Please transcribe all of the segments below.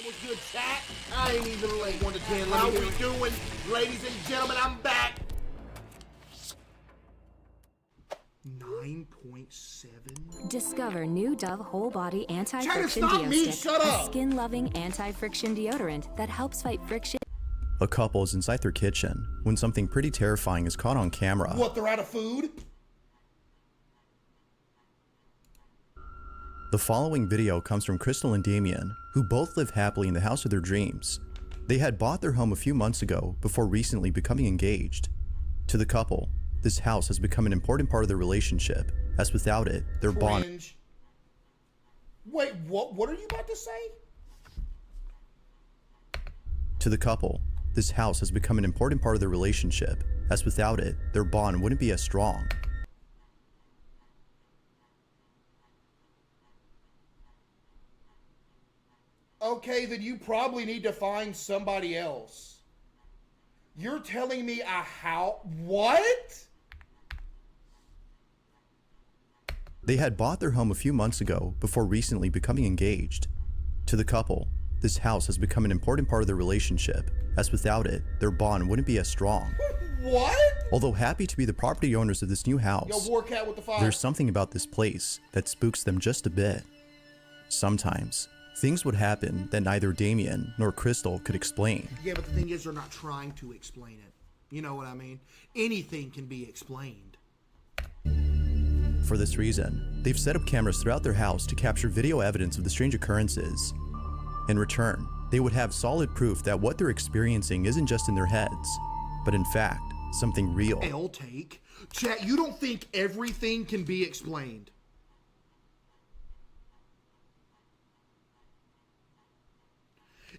What's good, chat? I ain't even late. 1 to 10. How we doing? Ladies and gentlemen, I'm back. 9.7. Discover new Dove Whole Body Anti-Friction China, stop me! Deostick, Shut up! a skin-loving anti-friction deodorant that helps fight friction. A couple is inside their kitchen when something pretty terrifying is caught on camera. What, they're out of food? The following video comes from Crystal and Damien, who both live happily in the house of their dreams. They had bought their home a few months ago before recently becoming engaged. To the couple, this house has become an important part of their relationship, as without it, their bond. Wait, what are you about to say? To the couple, this house has become an important part of their relationship, as without it, their bond wouldn't be as strong. Okay, then you probably need to find somebody else. You're telling me a house? What? They had bought their home a few months ago before recently becoming engaged. To the couple, this house has become an important part of their relationship, as without it, their bond wouldn't be as strong. What? Although happy to be the property owners of this new house, Yo, Warcat with the fire. There's something about this place that spooks them just a bit. Sometimes, things would happen that neither Damien nor Crystal could explain. Yeah, but the thing is, they're not trying to explain it. You know what I mean? Anything can be explained. For this reason, they've set up cameras throughout their house to capture video evidence of the strange occurrences. In return, they would have solid proof that what they're experiencing isn't just in their heads, but in fact, something real. I'll take. Chat, you don't think everything can be explained?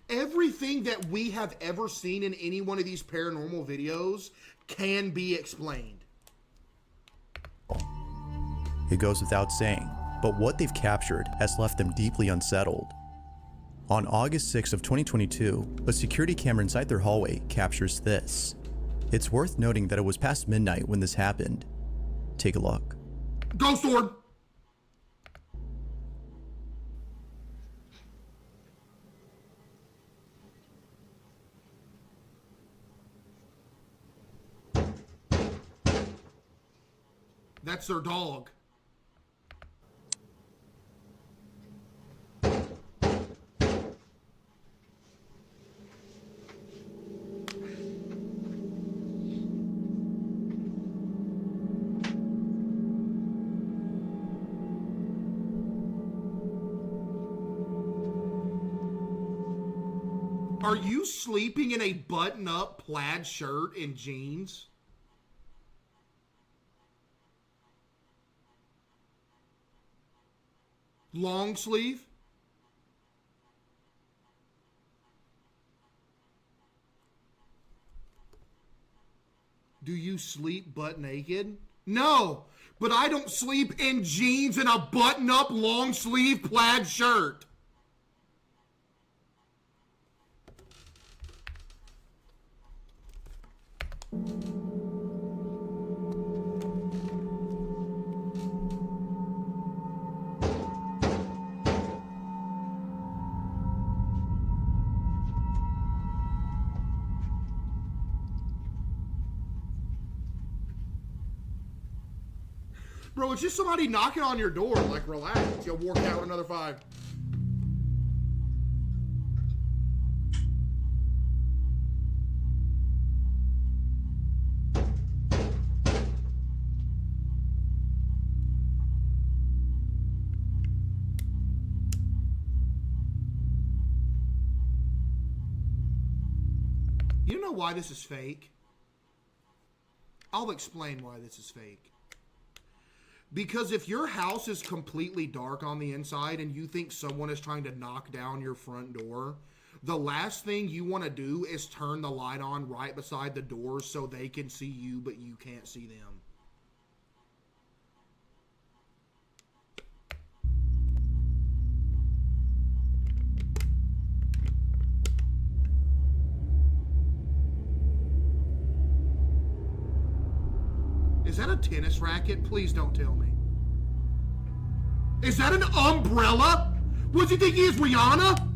Everything that we have ever seen in any one of these paranormal videos can be explained. It goes without saying, but what they've captured has left them deeply unsettled. On August 6th of 2022, a security camera inside their hallway captures this. It's worth noting that it was past midnight when this happened. Take a look. Ghost orb! That's their dog. Are you sleeping in a button-up plaid shirt and jeans? Long sleeve? Do you sleep butt naked? No, but I don't sleep in jeans and a button-up long sleeve plaid shirt. Bro, it's just somebody knocking on your door. Like, relax. You'll work out another 5. You know why this is fake? I'll explain why this is fake. Because if your house is completely dark on the inside and you think someone is trying to knock down your front door, the last thing you want to do is turn the light on right beside the door so they can see you, but you can't see them. Is that a tennis racket? Please don't tell me. Is that an umbrella? What does he think he is, Rihanna?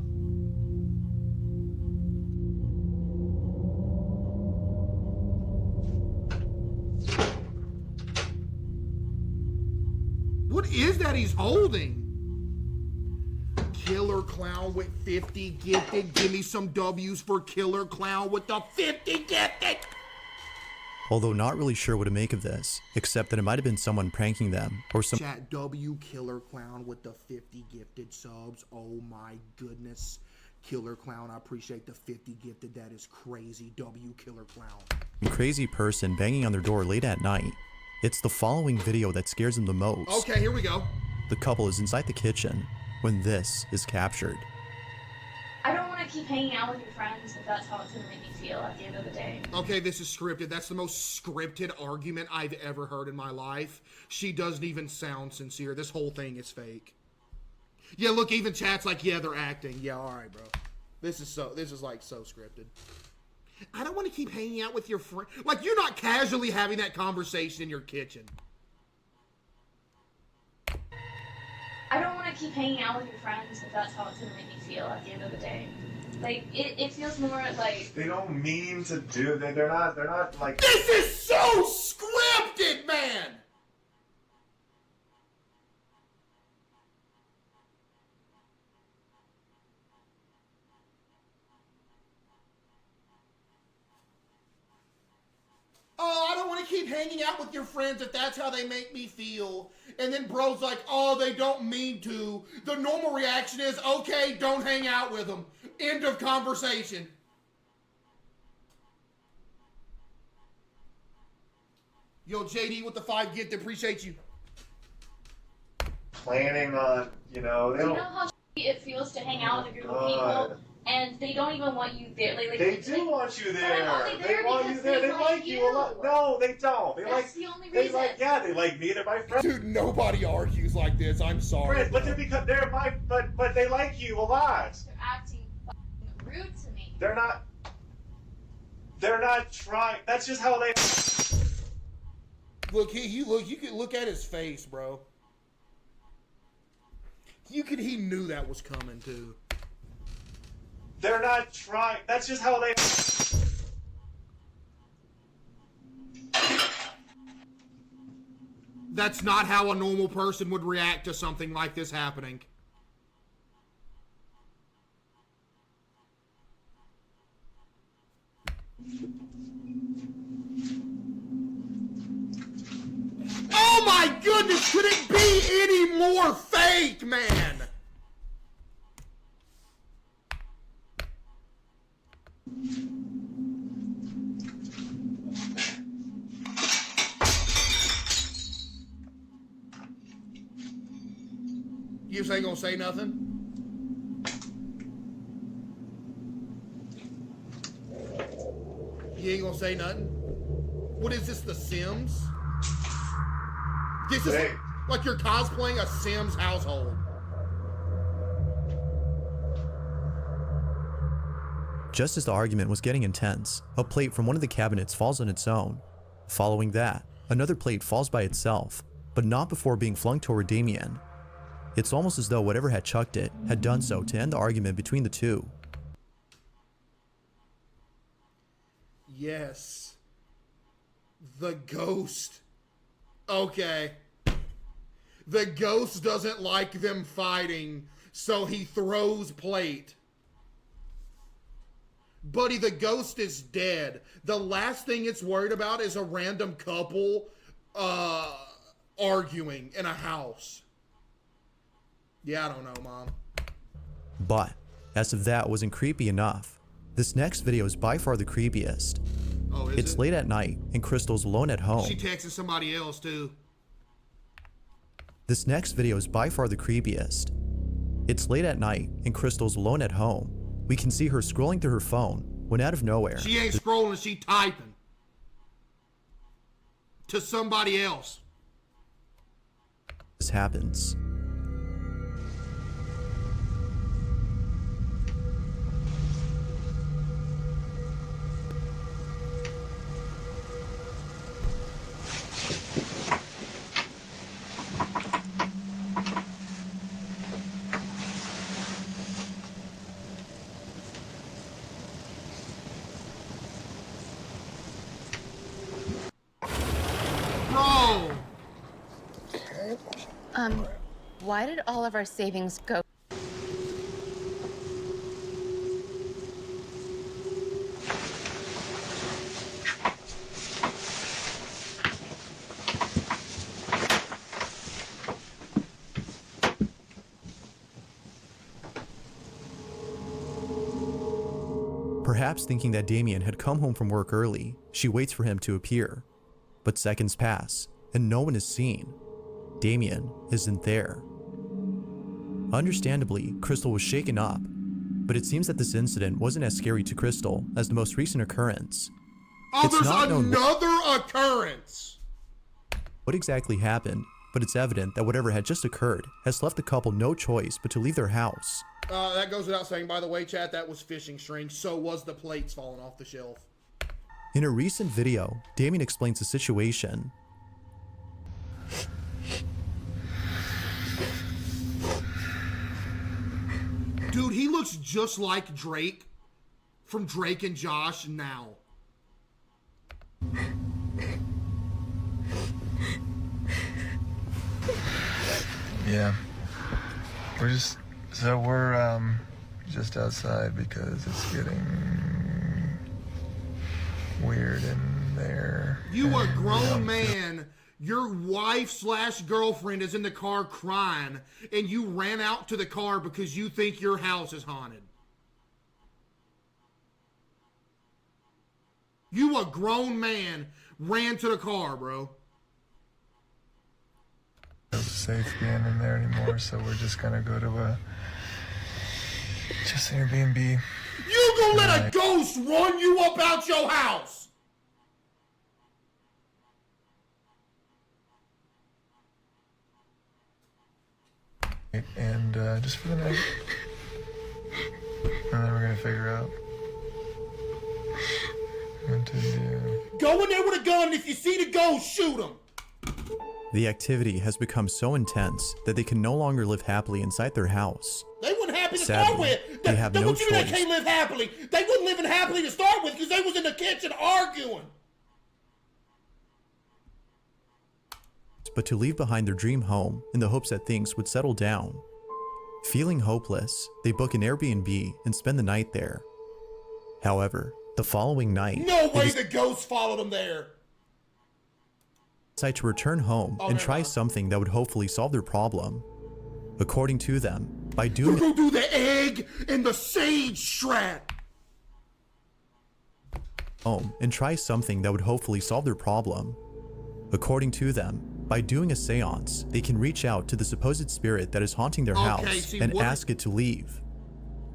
is that he's holding? Killer Clown with 50 gifted. Give me some W's for Killer Clown with the 50 gifted. Although not really sure what to make of this, except that it might have been someone pranking them or some Chat W Killer Clown with the 50 gifted subs. Oh my goodness. Killer Clown, I appreciate the 50 gifted. That is crazy. W Killer Clown. crazy person banging on their door late at night. It's the following video that scares them the most. Okay, here we go. The couple is inside the kitchen when this is captured. I don't want to keep hanging out with your friends if that's how it's going to make me feel at the end of the day. Okay, this is scripted. That's the most scripted argument I've ever heard in my life. She doesn't even sound sincere. This whole thing is fake. Yeah, look, even chat's like, yeah, they're acting. Yeah, all right, bro. This is like so scripted. I don't want to keep hanging out with your friend. Like, you're not casually having that conversation in your kitchen. I don't want to keep hanging out with your friends if that's how it's going to make me feel at the end of the day. Like, it feels more like... They don't mean to do it. They're not like... This is so scripted, man! Oh, I don't want to keep hanging out with your friends if that's how they make me feel. And then bro's like, oh, they don't mean to. The normal reaction is, okay, don't hang out with them. End of conversation. Yo, JD with the 5 gift, appreciate you. Planning on, they Do don't... you know how it feels to hang out with a group of people and they don't even want you there? Like, They do want you there. I'm only there They want you because there. they They like you a lot. No, they don't. That's the only They reason. like, yeah, they like me. They're my friends. Dude, nobody argues like this. I'm sorry. But they're my, but they like you a lot. They're acting fucking rude to me. They're not trying. That's just how they... Look, you can look at his face, bro. He knew that was coming too. They're not trying. That's just how they... That's not how a normal person would react to something like this happening. Oh my goodness, could it be any more fake, man? You just ain't gonna say nothing? You ain't gonna say nothing? What is this, The Sims? This is Hey. like you're cosplaying a Sims household. Just as the argument was getting intense, a plate from one of the cabinets falls on its own. Following that, another plate falls by itself, but not before being flung toward Damien. It's almost as though whatever had chucked it had done so to end the argument between the two. Yes. The ghost. Okay. The ghost doesn't like them fighting, so he throws plate. Buddy, the ghost is dead. The last thing it's worried about is a random couple arguing in a house. Yeah, I don't know, Mom. But, as if that wasn't creepy enough, this next video is by far the creepiest. Oh, is It's it? late at night and Crystal's alone at home. She texted somebody else, too. This next video is by far the creepiest. It's late at night and Crystal's alone at home. We can see her scrolling through her phone when out of nowhere, She ain't scrolling, she typing. To somebody else. this happens. Bro! Why did all of our savings go? Perhaps thinking that Damien had come home from work early, she waits for him to appear. But seconds pass, and no one is seen. Damien isn't there. Understandably, Crystal was shaken up, but it seems that this incident wasn't as scary to Crystal as the most recent occurrence. Oh, It's not known there's another occurrence! what exactly happened, but it's evident that whatever had just occurred has left the couple no choice but to leave their house. That goes without saying, by the way, chat, that was fishing string. So was the plates falling off the shelf. In a recent video, Damien explains the situation. Dude, he looks just like Drake from Drake and Josh now. Yeah. We're just just outside because it's getting weird in there. You a grown man. Your wife/girlfriend is in the car crying, and you ran out to the car because you think your house is haunted. You a grown man ran to the car, bro. It's safe being in there anymore, so we're just gonna go to just Airbnb. You gonna let a ghost run you up out your house? And just for the night. And then we're gonna figure out what to do. Go in there with a gun. If you see the ghost, shoot him. The activity has become so intense that they can no longer live happily inside their house. They wasn't happy to Sadly, start with. they have no what you mean they choice. can't live happily? They wasn't living happily to start with because they was in the kitchen arguing. But to leave behind their dream home in the hopes that things would settle down. Feeling hopeless, they book an Airbnb and spend the night there. However, the following night, No they way the ghost followed them there. decide to return home and try something that would hopefully solve their problem. According to them, by We're doing gonna do the egg and the sage strat. home and try something that would hopefully solve their problem. According to them, by doing a seance, they can reach out to the supposed spirit that is haunting their house see, and what- ask it to leave.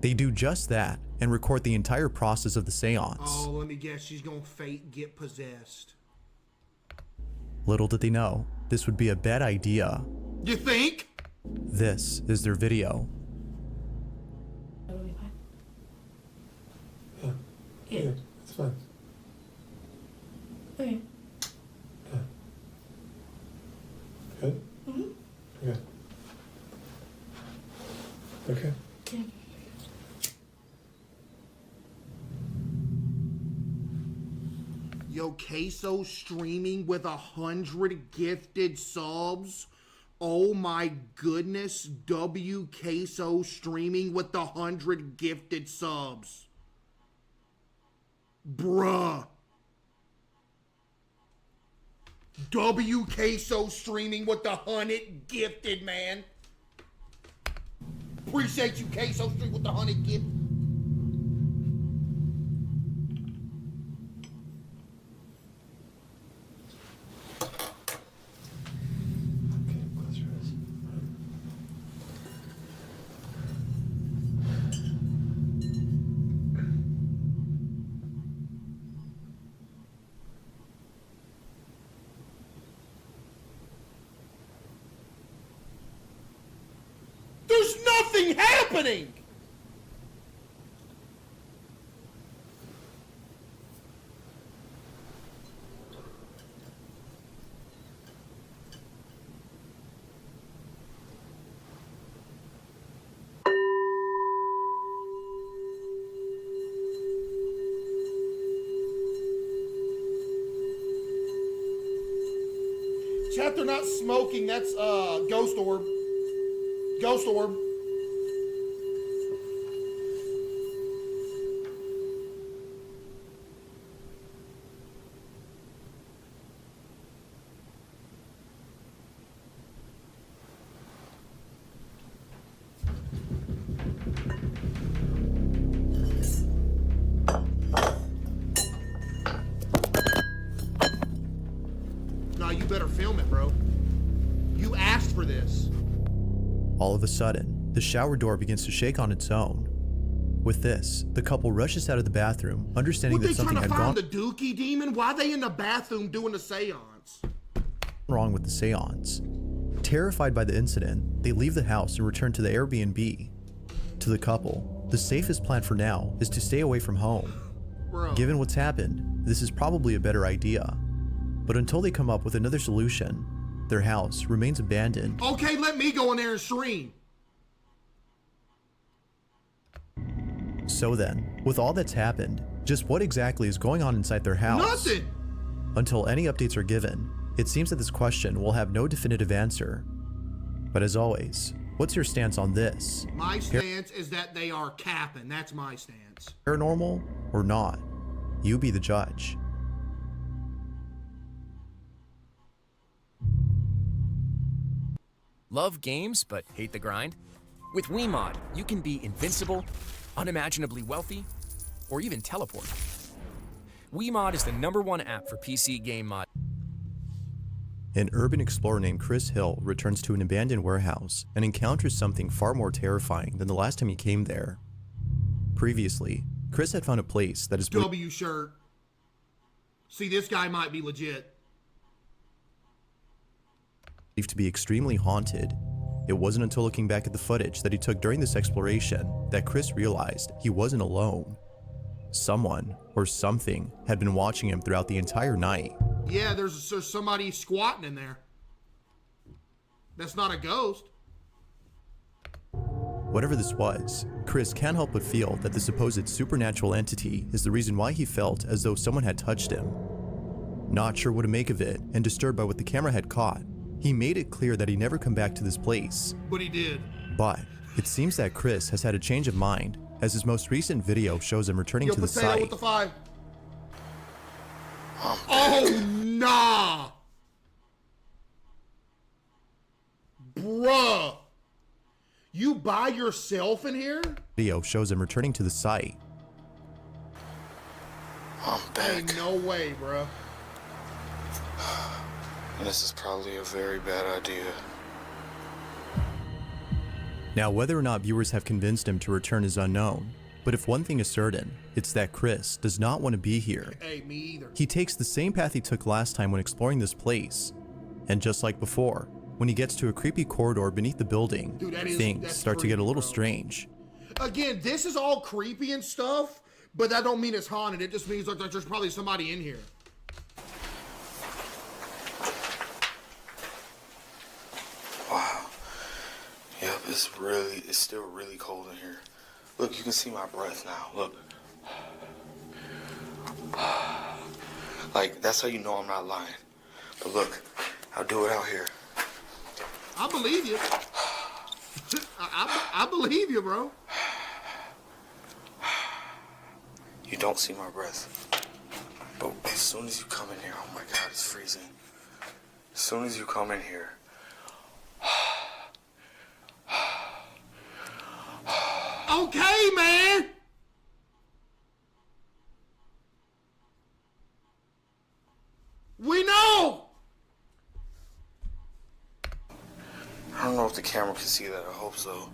They do just that and record the entire process of the seance. Oh, let me guess. She's gonna fake get possessed. Little did they know, this would be a bad idea. You think? This is their video. Yeah, it's fine. Okay. Good? Okay. Okay. Yo, CaseOh streaming with 100 gifted subs. Oh my goodness. CaseOh streaming with 100 gifted subs. Bruh. CaseOh streaming with 100 gifted, man. Appreciate you, CaseOh streaming with 100 gifted. Okay, close your eyes. There's nothing happening! Chat, that they're not smoking, that's ghost orb. Ghost orb. Nah, you better film it, bro. You asked for this. All of a sudden, the shower door begins to shake on its own. With this, the couple rushes out of the bathroom, understanding What, that they something trying to had find gone the Dookie demon? Why are they in the bathroom doing a seance? wrong with the seance. Terrified by the incident, they leave the house and return to the Airbnb. To the couple, the safest plan for now is to stay away from home. Bro. Given what's happened, this is probably a better idea. But until they come up with another solution, their house remains abandoned. Okay, let me go in there and stream. So then, with all that's happened, just what exactly is going on inside their house? Nothing. Until any updates are given, it seems that this question will have no definitive answer. But as always, what's your stance on this? My stance is that they are capping. That's my stance. Paranormal or not? You be the judge. Love games but hate the grind? With WeMod, you can be invincible, unimaginably wealthy, or even teleport. WeMod is the #1 app for PC game mod. An urban explorer named Chris Hill returns to an abandoned warehouse and encounters something far more terrifying than the last time he came there. Previously, Chris had found a place that is W shirt. See, this guy might be legit. believed to be extremely haunted. It wasn't until looking back at the footage that he took during this exploration that Chris realized he wasn't alone. Someone or something had been watching him throughout the entire night. Yeah, there's somebody squatting in there. That's not a ghost. Whatever this was, Chris can't help but feel that the supposed supernatural entity is the reason why he felt as though someone had touched him. Not sure what to make of it and disturbed by what the camera had caught, he made it clear that he'd never come back to this place. But he did. But it seems that Chris has had a change of mind, as his most recent video shows him returning Yo, to the potato site. with the 5. Oh, nah. Bruh. You by yourself in here? Video shows him returning to the site. I'm back. Ain't no way, bruh. This is probably a very bad idea. Now, whether or not viewers have convinced him to return is unknown, but if one thing is certain, it's that Chris does not want to be here. Hey, me either. He takes the same path he took last time when exploring this place. And just like before, when he gets to a creepy corridor beneath the building, Dude, things that's start to get a creepy, little bro. strange. Again, this is all creepy and stuff, but that don't mean it's haunted. It just means like there's probably somebody in here. Wow. Yep, it's still really cold in here. Look, you can see my breath now. Look. Like, that's how you know I'm not lying. But look, I'll do it out here. I believe you. I believe you, bro. You don't see my breath. But as soon as you come in here, oh my God, it's freezing. As soon as you come in here, Okay, man. We know. I don't know if the camera can see that. I hope so.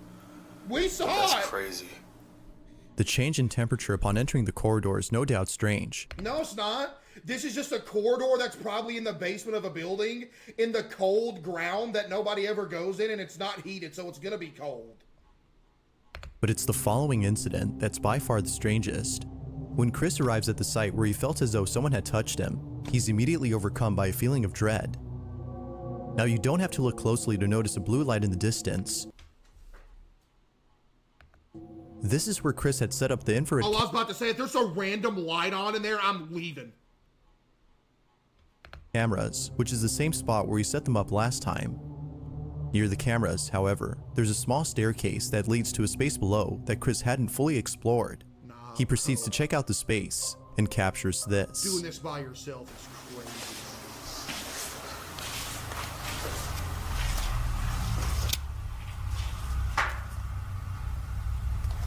We saw That's it. crazy. The change in temperature upon entering the corridor is no doubt strange. No, it's not. This is just a corridor that's probably in the basement of a building in the cold ground that nobody ever goes in, and it's not heated, so it's gonna be cold. But it's the following incident that's by far the strangest. When Chris arrives at the site where he felt as though someone had touched him, he's immediately overcome by a feeling of dread. Now, you don't have to look closely to notice a blue light in the distance. This is where Chris had set up the infrared. Oh, I was about to say, if there's a random light on in there, I'm leaving. cameras, which is the same spot where he set them up last time. Near the cameras, however, there's a small staircase that leads to a space below that Chris hadn't fully explored. He proceeds to check out the space and captures this. Doing this by yourself is crazy.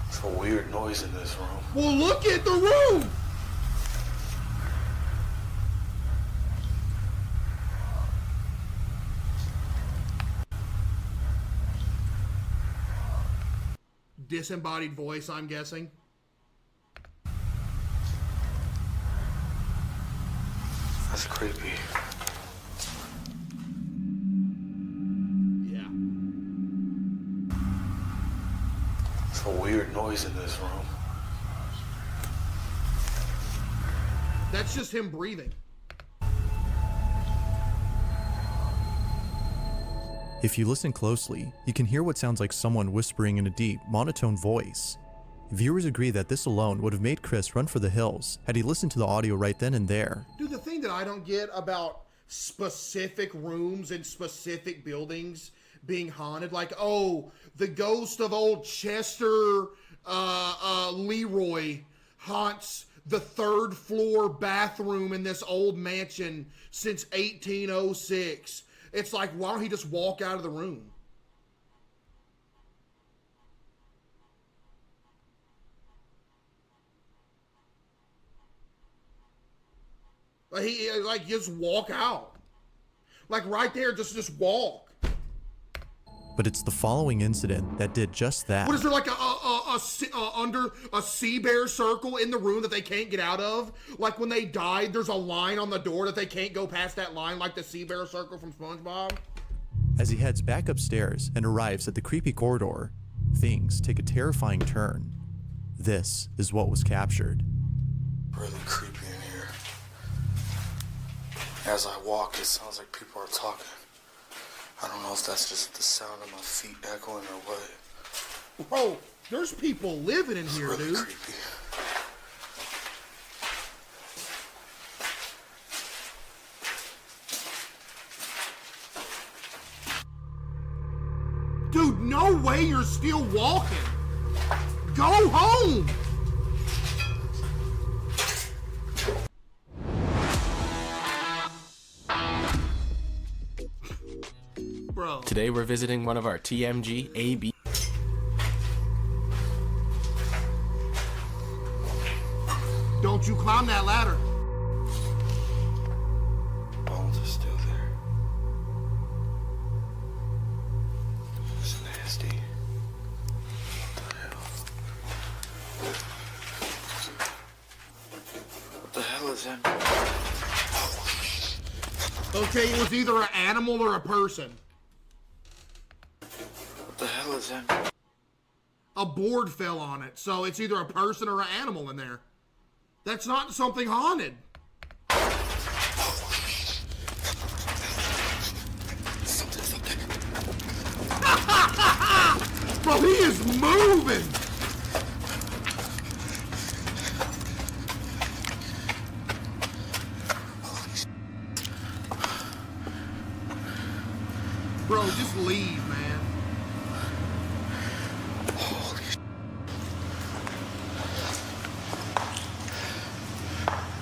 It's a weird noise in this room. Well, look at the room! Disembodied voice, I'm guessing. That's creepy. Yeah. It's a weird noise in this room. That's just him breathing. If you listen closely, you can hear what sounds like someone whispering in a deep, monotone voice. Viewers agree that this alone would have made Chris run for the hills had he listened to the audio right then and there. Dude, the thing that I don't get about specific rooms and specific buildings being haunted, like, oh, the ghost of old Chester Leroy haunts the third floor bathroom in this old mansion since 1806. It's like, why don't he just walk out of the room? Like, just walk out. Like, right there, just walk. But it's the following incident that did just that. What is there, like under a sea bear circle in the room that they can't get out of? Like when they died, there's a line on the door that they can't go past that line, like the sea bear circle from SpongeBob? As he heads back upstairs and arrives at the creepy corridor, things take a terrifying turn. This is what was captured. Really creepy in here. As I walk, it sounds like people are talking. I don't know if that's just the sound of my feet echoing or what. Bro, there's people living in here, Really dude. creepy. Dude, no way you're still walking. Go home. Bro. Today we're visiting one of our TMG AB. Don't you climb that ladder. Bones are still there. It's nasty. What the hell is that? Okay, it was either an animal or a person. What the hell is that? A board fell on it, so it's either a person or an animal in there. That's not something haunted. Something. Bro, he is moving. Bro, just leave, man.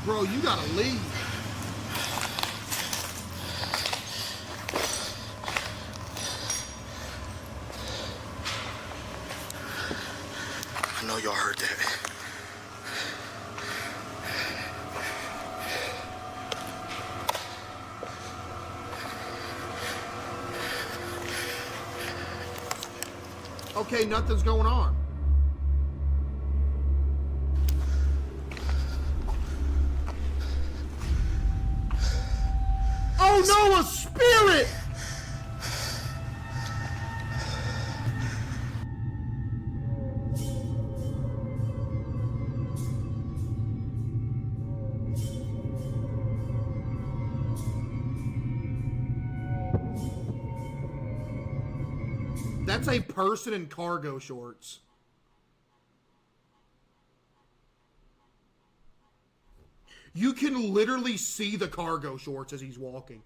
Bro, you gotta leave. I know y'all heard that. Okay, nothing's going on. Oh no, a spirit! That's a person in cargo shorts. You can literally see the cargo shorts as he's walking.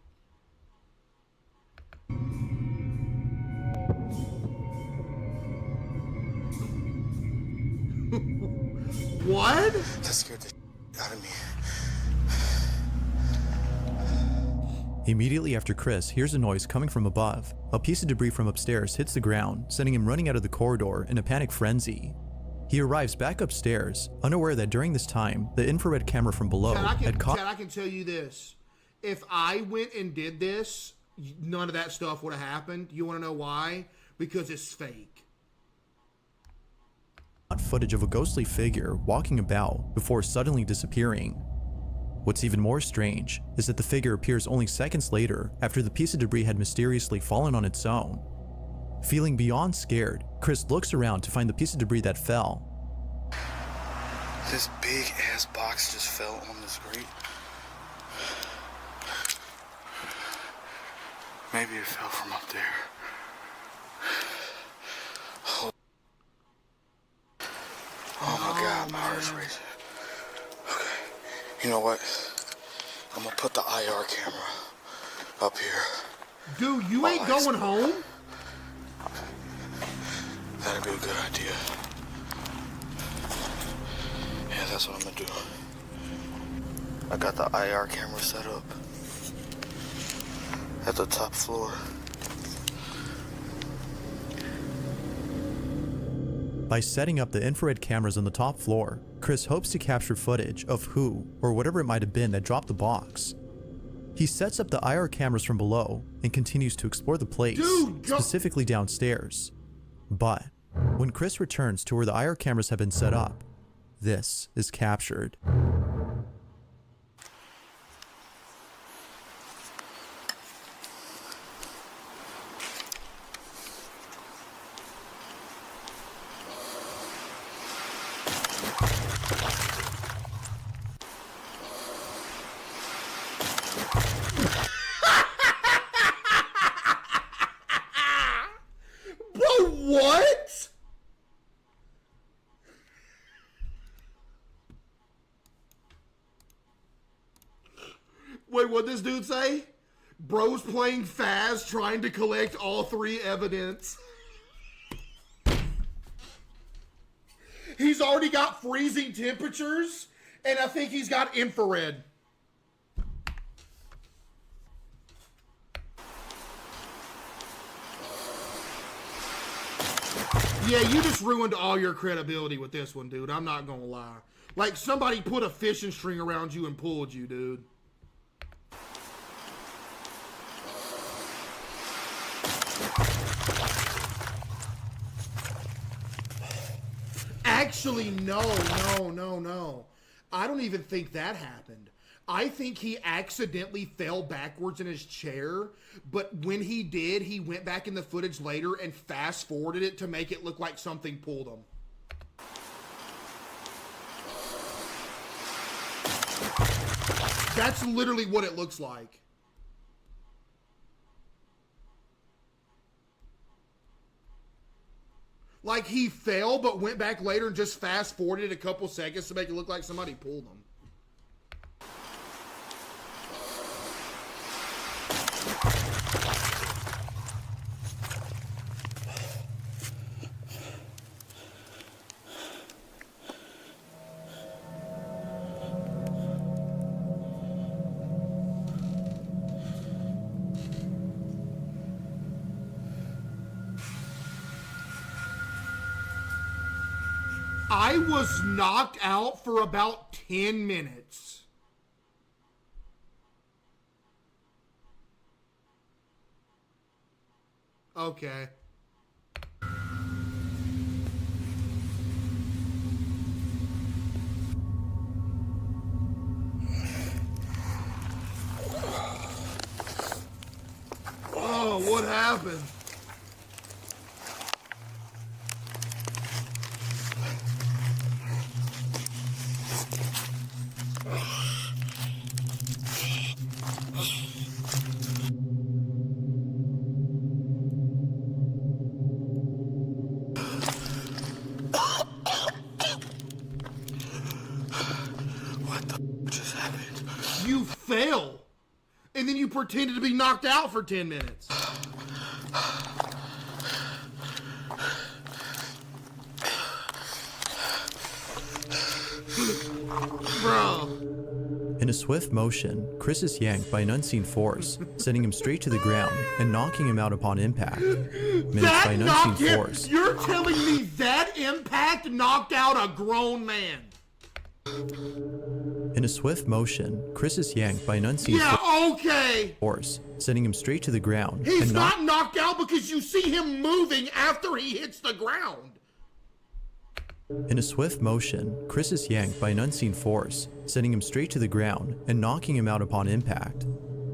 What? That scared the shit out of me. Immediately after Chris hears a noise coming from above, a piece of debris from upstairs hits the ground, sending him running out of the corridor in a panic frenzy. He arrives back upstairs, unaware that during this time, the infrared camera from below had caught. Chad, I can tell you this. If I went and did this, none of that stuff would have happened. You want to know why? Because it's fake. Footage of a ghostly figure walking about before suddenly disappearing. What's even more strange is that the figure appears only seconds later after the piece of debris had mysteriously fallen on its own. Feeling beyond scared, Chris looks around to find the piece of debris that fell. This big ass box just fell on this grate. Maybe it fell from up there. Oh my God, my heart's racing. Okay, you know what? I'm gonna put the IR camera up here. Dude, you ain't going home? That'd be a good idea. Yeah, that's what I'm gonna do. I got the IR camera set up at the top floor. By setting up the infrared cameras on the top floor, Chris hopes to capture footage of who, or whatever it might have been that dropped the box. He sets up the IR cameras from below and continues to explore the place, specifically downstairs. But when Chris returns to where the IR cameras have been set up, this is captured. What? Wait, what'd this dude say? Bro's playing Faz trying to collect all three evidence. He's already got freezing temperatures, and I think he's got infrared. Yeah, you just ruined all your credibility with this one, dude. I'm not gonna lie. Like, somebody put a fishing string around you and pulled you, dude. Actually, no. I don't even think that happened. I think he accidentally fell backwards in his chair, but when he did, he went back in the footage later and fast-forwarded it to make it look like something pulled him. That's literally what it looks like. Like, he fell, but went back later and just fast-forwarded a couple seconds to make it look like somebody pulled him. I was knocked out for about 10 minutes. Okay. Oh, what happened? What the just happened? You fell, and then you pretended to be knocked out for 10 minutes. Bro. In a swift motion, Chris is yanked by an unseen force, sending him straight to the ground and knocking him out upon impact. Minutes by an unseen force. You're telling me that impact knocked out a grown man? In a swift motion, Chris is yanked by an unseen force, sending him straight to the ground. He's not knocked out because you see him moving after he hits the ground. In a swift motion, Chris is yanked by an unseen force, sending him straight to the ground and knocking him out upon impact.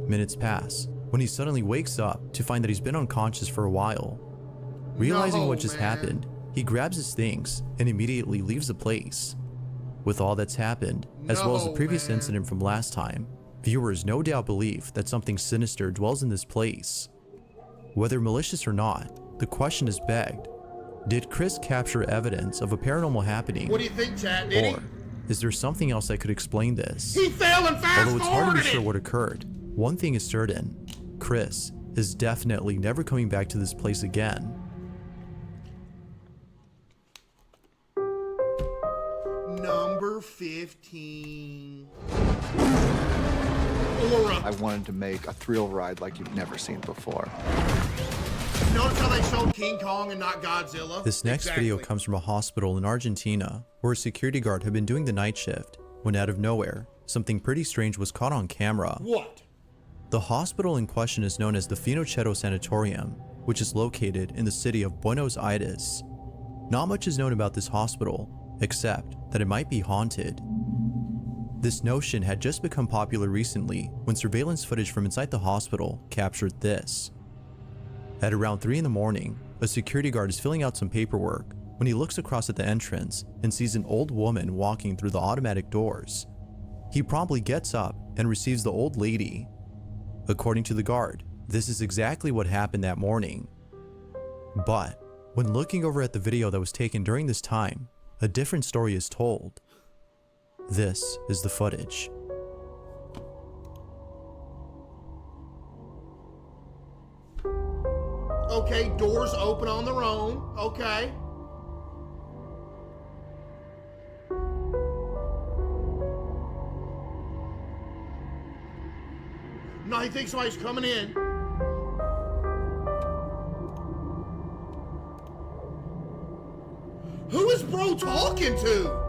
Minutes pass, when he suddenly wakes up to find that he's been unconscious for a while. Realizing what just happened, he grabs his things and immediately leaves the place. With all that's happened, as well as the previous incident from last time, viewers no doubt believe that something sinister dwells in this place. Whether malicious or not, the question is begged. Did Chris capture evidence of a paranormal happening? What do you think, chat? Did Or is there something else that could explain this? he fell and fast Although it's hard to be forwarded sure it. what occurred, one thing is certain. Chris is definitely never coming back to this place again. Number 15. Aura. I wanted to make a thrill ride like you've never seen before. Notice how they showed King Kong and not Godzilla? This next video comes from a hospital in Argentina where a security guard had been doing the night shift when out of nowhere, something pretty strange was caught on camera. What? The hospital in question is known as the Finochetto Sanatorium, which is located in the city of Buenos Aires. Not much is known about this hospital, except that it might be haunted. This notion had just become popular recently when surveillance footage from inside the hospital captured this. At around 3 in the morning, a security guard is filling out some paperwork when he looks across at the entrance and sees an old woman walking through the automatic doors. He promptly gets up and receives the old lady. According to the guard, this is exactly what happened that morning. But when looking over at the video that was taken during this time, a different story is told. This is the footage. Okay, doors open on their own. Okay. No, he thinks somebody's coming in. Who is bro talking to?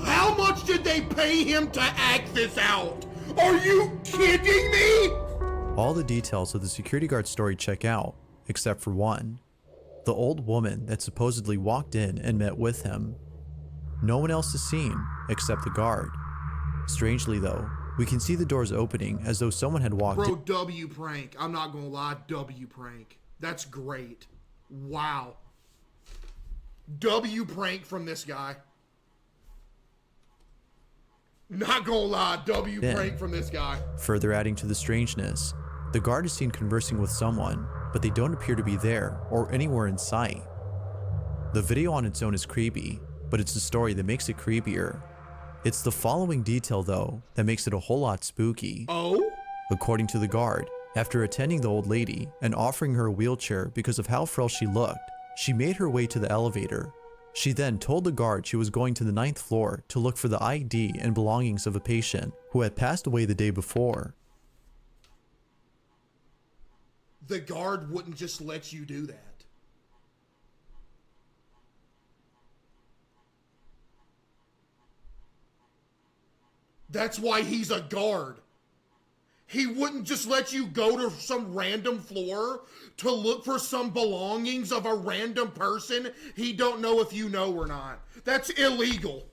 How much did they pay him to act this out? Are you kidding me? All the details of the security guard story check out, except for one. The old woman that supposedly walked in and met with him. No one else is seen except the guard. Strangely though, we can see the doors opening as though someone had walked in. Bro, W prank. I'm not gonna lie, W prank. That's great. Wow. W prank from this guy. Not gonna lie, W prank from this guy. Further adding to the strangeness, the guard is seen conversing with someone, but they don't appear to be there or anywhere in sight. The video on its own is creepy, but it's the story that makes it creepier. It's the following detail though that makes it a whole lot spooky. Oh? According to the guard, after attending the old lady and offering her a wheelchair because of how frail she looked, she made her way to the elevator. She then told the guard she was going to the 9th floor to look for the ID and belongings of a patient who had passed away the day before. The guard wouldn't just let you do that. That's why he's a guard. He wouldn't just let you go to some random floor to look for some belongings of a random person he don't know if you know or not. That's illegal.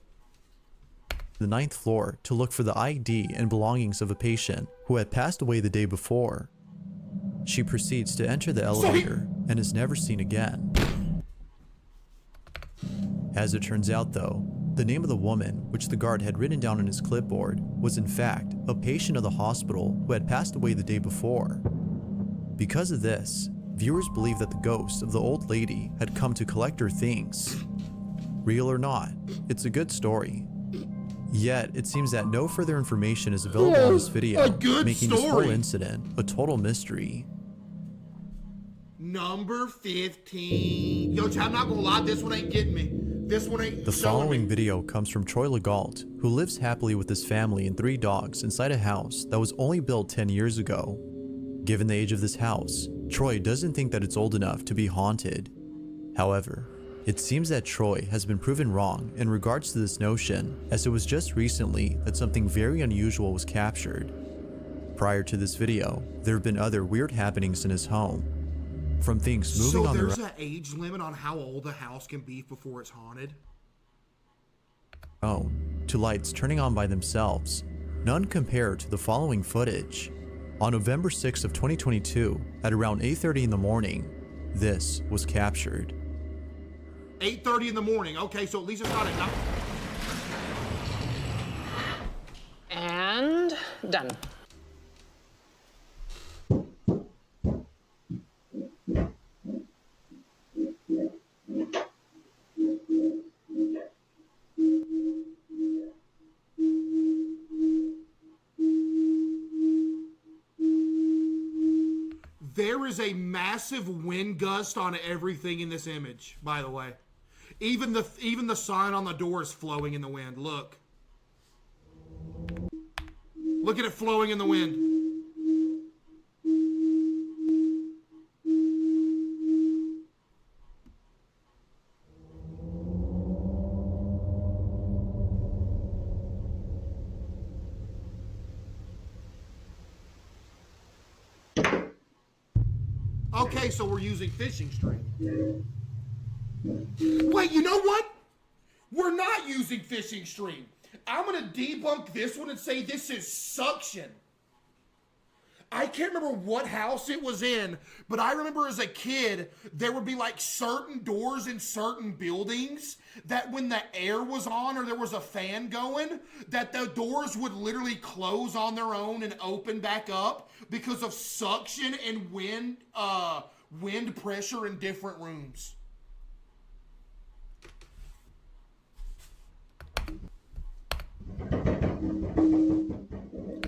The 9th floor to look for the ID and belongings of a patient who had passed away the day before. She proceeds to enter the elevator and is never seen again. As it turns out though, the name of the woman, which the guard had written down on his clipboard, was in fact a patient of the hospital who had passed away the day before. Because of this, Viewers believe that the ghost of the old lady had come to collect her things. Real or not, it's a good story. Yet, it seems that no further information is available on this video, making this whole incident a total mystery. Number 15. Yo, I'm not gonna lie, this one ain't getting me. This one ain't. The following video comes from Troy Legault, who lives happily with his family and 3 dogs inside a house that was only built 10 years ago. Given the age of this house, Troy doesn't think that it's old enough to be haunted. However, it seems that Troy has been proven wrong in regards to this notion, as it was just recently that something very unusual was captured. Prior to this video, there have been other weird happenings in his home. From things moving on their own. So there's an age limit on how old a house can be before it's haunted? To lights turning on by themselves, none compare to the following footage. On November 6th of 2022, at around 8:30 in the morning, this was captured. 8:30 in the morning. Okay, so at least it's not at night. And done. There is a massive wind gust on everything in this image, by the way. Even the sign on the door is flowing in the wind. Look. Look at it flowing in the wind. Okay, so we're using fishing string. Wait, you know what? We're not using fishing string. I'm going to debunk this one and say this is suction. I can't remember what house it was in, but I remember as a kid, there would be like certain doors in certain buildings that when the air was on or there was a fan going, that the doors would literally close on their own and open back up because of suction and wind pressure in different rooms.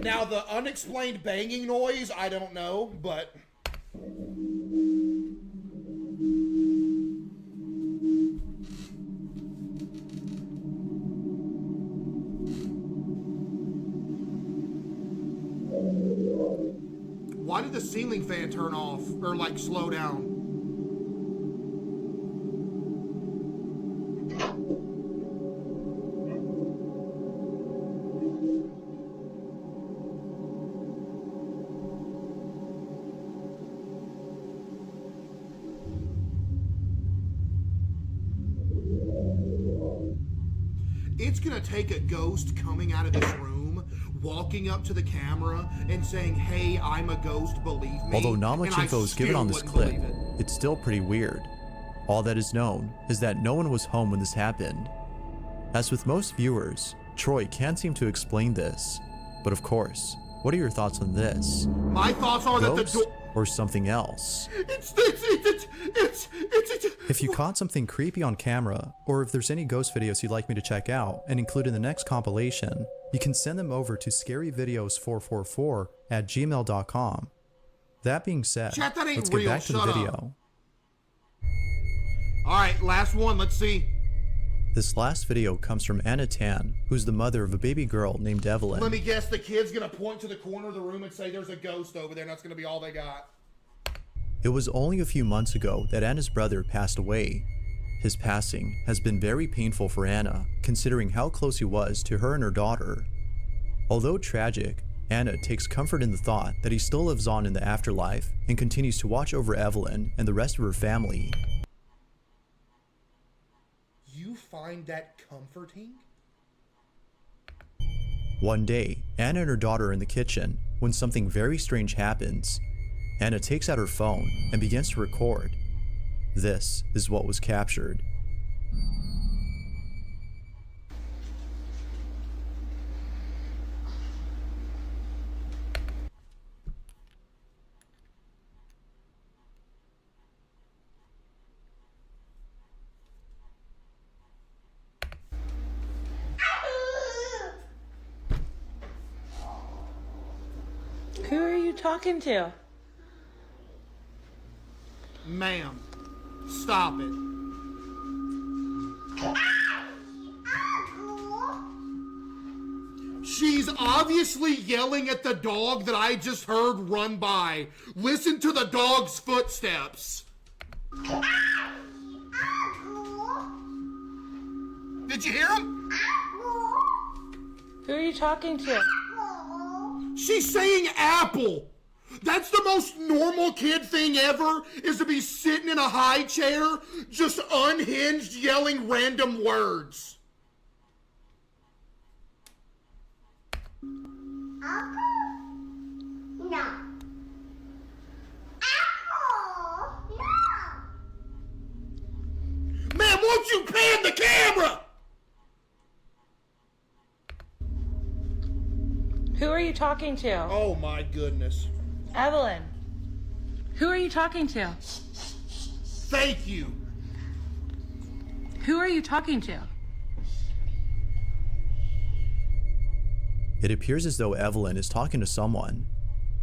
Now, the unexplained banging noise, I don't know, but... Why did the ceiling fan turn off, or like slow down? It's gonna take a ghost coming out of this room, walking up to the camera and saying, "Hey, I'm a ghost, believe me." Although not much info is given on this clip, it. it's still pretty weird. All that is known is that no one was home when this happened. As with most viewers, Troy can't seem to explain this. But of course, what are your thoughts on this? My thoughts are Ghost that the door... or something else? It's If you caught something creepy on camera, or if there's any ghost videos you'd like me to check out and include in the next compilation, you can send them over to scaryvideos444@gmail.com. That being said, Chat, that ain't let's get real. back to the Shut video. up. Alright, last one. Let's see. This last video comes from Anna Tan, who's the mother of a baby girl named Evelyn. Let me guess, the kid's gonna point to the corner of the room and say there's a ghost over there, and that's gonna be all they got. It was only a few months ago that Anna's brother passed away. His passing has been very painful for Anna, considering how close he was to her and her daughter. Although tragic, Anna takes comfort in the thought that he still lives on in the afterlife and continues to watch over Evelyn and the rest of her family. You find that comforting? One day, Anna and her daughter are in the kitchen when something very strange happens. Anna takes out her phone and begins to record. This is what was captured. talking to? Ma'am, stop it. She's obviously yelling at the dog that I just heard run by. Listen to the dog's footsteps. Did you hear him? Who are you talking to? She's saying apple. That's the most normal kid thing ever, is to be sitting in a high chair, just unhinged, yelling random words. No. Apple! No! Man, won't you pan the camera? Who are you talking to? Oh my goodness. Evelyn. Who are you talking to? Thank you. Who are you talking to? It appears as though Evelyn is talking to someone.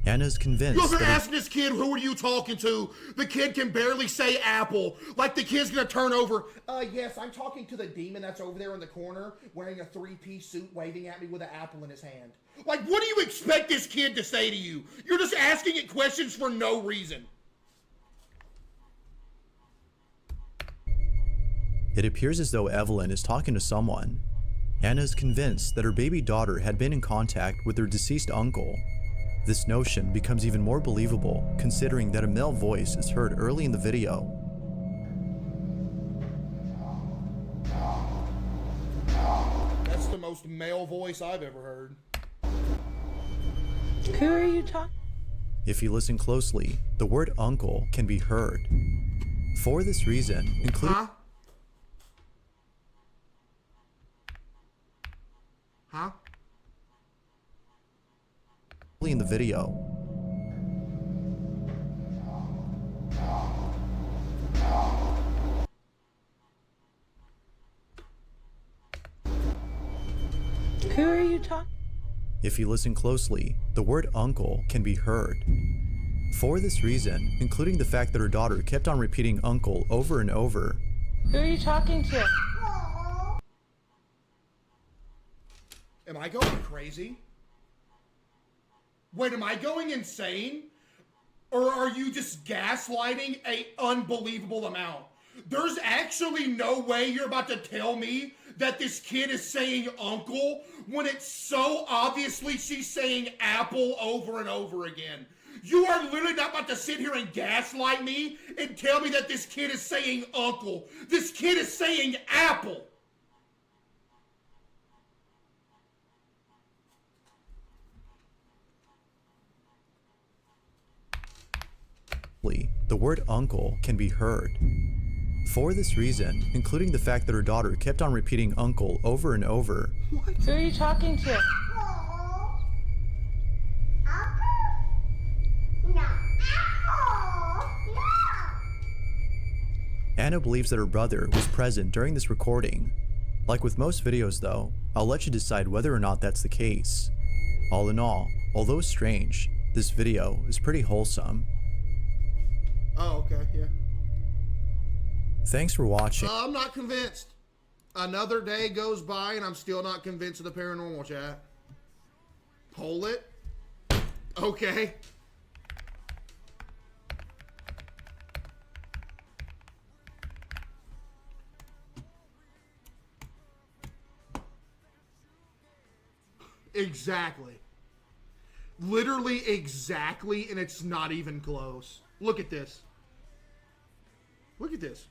Anna is convinced You're that asking this kid, who are you talking to? The kid can barely say apple. Like the kid's gonna turn over. Yes, I'm talking to the demon that's over there in the corner, wearing a three-piece suit, waving at me with an apple in his hand. Like, what do you expect this kid to say to you? You're just asking it questions for no reason. It appears as though Evelyn is talking to someone. Anna is convinced that her baby daughter had been in contact with her deceased uncle. This notion becomes even more believable considering that a male voice is heard early in the video. That's the most male voice I've ever heard. Who are you talking? If you listen closely, the word uncle can be heard. For this reason, including Huh? in the video. Who are you talking? If you listen closely, the word uncle can be heard. For this reason, including the fact that her daughter kept on repeating uncle over and over. Who are you talking to? Am I going crazy? Wait, am I going insane? Or are you just gaslighting an unbelievable amount? There's actually no way you're about to tell me that this kid is saying uncle when it's so obviously she's saying apple over and over again. You are literally not about to sit here and gaslight me and tell me that this kid is saying uncle. This kid is saying apple. The word uncle can be heard. For this reason, including the fact that her daughter kept on repeating uncle over and over. What? Who are you talking to? Anna believes that her brother was present during this recording. Like with most videos though, I'll let you decide whether or not that's the case. All in all, although strange, this video is pretty wholesome. Oh, okay, yeah. Thanks for watching. I'm not convinced. Another day goes by and I'm still not convinced of the paranormal, chat. Poll it. Okay. Exactly. Literally exactly, and it's not even close. Look at this. Look at this.